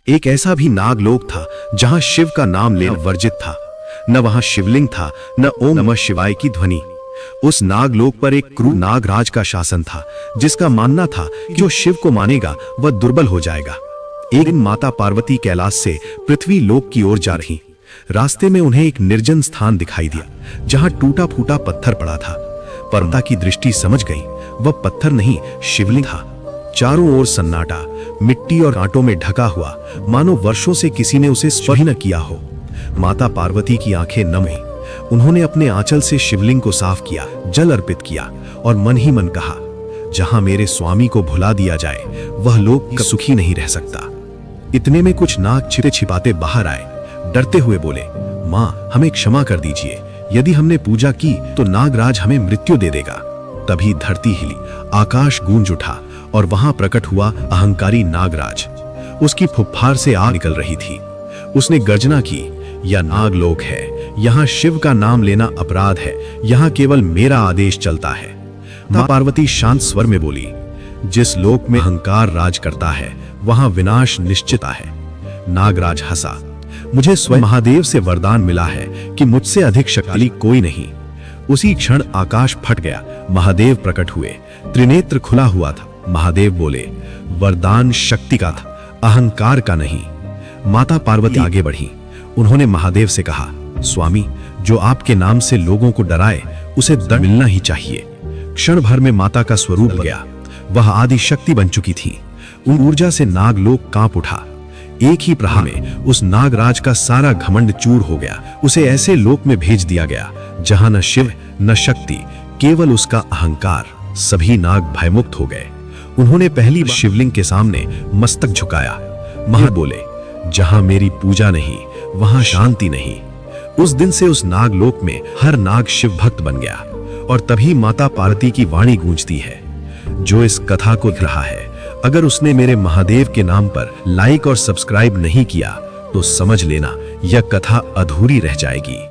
एक ऐसा भी नागलोक था जहां शिव का नाम लेना वर्जित था। न वहां शिवलिंग था, न ओम नमः शिवाय की ध्वनि। उस नागलोक पर एक क्रूर नागराज का शासन था, जिसका मानना था कि जो शिव को मानेगा वह दुर्बल हो जाएगा। एक दिन माता पार्वती कैलाश से पृथ्वी लोक की ओर जा रही। रास्ते में उन्हें एक निर्जन स्थान दिखाई दिया, जहां टूटा फूटा पत्थर पड़ा था। पर माता की दृष्टि समझ गई, वह पत्थर नहीं, शिवलिंग था। चारों ओर सन्नाटा, मिट्टी और कांटों में ढका हुआ, मानो वर्षों से किसी ने उसे स्पर्श न किया हो। माता पार्वती की आंखें नम हुईं। उन्होंने अपने आंचल से शिवलिंग को साफ किया, जल अर्पित किया और मन ही मन कहा, जहां मेरे स्वामी को भुला दिया जाए, वह लोक सुखी नहीं रह सकता। इतने में कुछ नाग छिपे छिपाते बाहर आए, डरते हुए बोले, माँ, हमें क्षमा कर दीजिए। यदि हमने पूजा की तो नागराज हमें मृत्यु दे देगा। तभी धरती हिली, आकाश गूंज उठा और वहां प्रकट हुआ अहंकारी नागराज। उसकी फुफ्फार से आग निकल रही थी। उसने गर्जना की, यह नागलोक है, यहाँ शिव का नाम लेना अपराध है, यहाँ केवल मेरा आदेश चलता है। मां पार्वती शांत स्वर में बोली, जिस लोक में अहंकार राज करता है वहां विनाश निश्चित है। नागराज हंसा, मुझे स्वयं महादेव से वरदान मिला है कि मुझसे अधिक शक्तिशाली कोई नहीं। उसी क्षण आकाश फट गया, महादेव प्रकट हुए। त्रिनेत्र खुला हुआ था। महादेव बोले, वरदान शक्ति का था, अहंकार का नहीं। माता पार्वती आगे बढ़ी। उन्होंने महादेव से कहा, स्वामी, जो आपके नाम से लोगों को डराए उसे दंड मिलना ही चाहिए। क्षण भर में माता का स्वरूप गया। वह आदि शक्ति बन चुकी थी। उन ऊर्जा से नागलोक कांप उठा। एक ही प्रहार में उस नागराज का सारा घमंड चूर हो गया। उसे ऐसे लोक में भेज दिया गया जहां न शिव न शक्ति, केवल उसका अहंकार। सभी नाग भयमुक्त हो गए। उन्होंने पहली बार शिवलिंग के सामने मस्तक झुकाया। महा बोले, जहां मेरी पूजा नहीं वहां शांति नहीं। उस दिन से उस नागलोक में हर नाग शिव भक्त बन गया। और तभी माता पार्वती की वाणी गूंजती है, जो इस कथा को देख रहा है, अगर उसने मेरे महादेव के नाम पर लाइक और सब्सक्राइब नहीं किया तो समझ लेना यह कथा अधूरी रह जाएगी।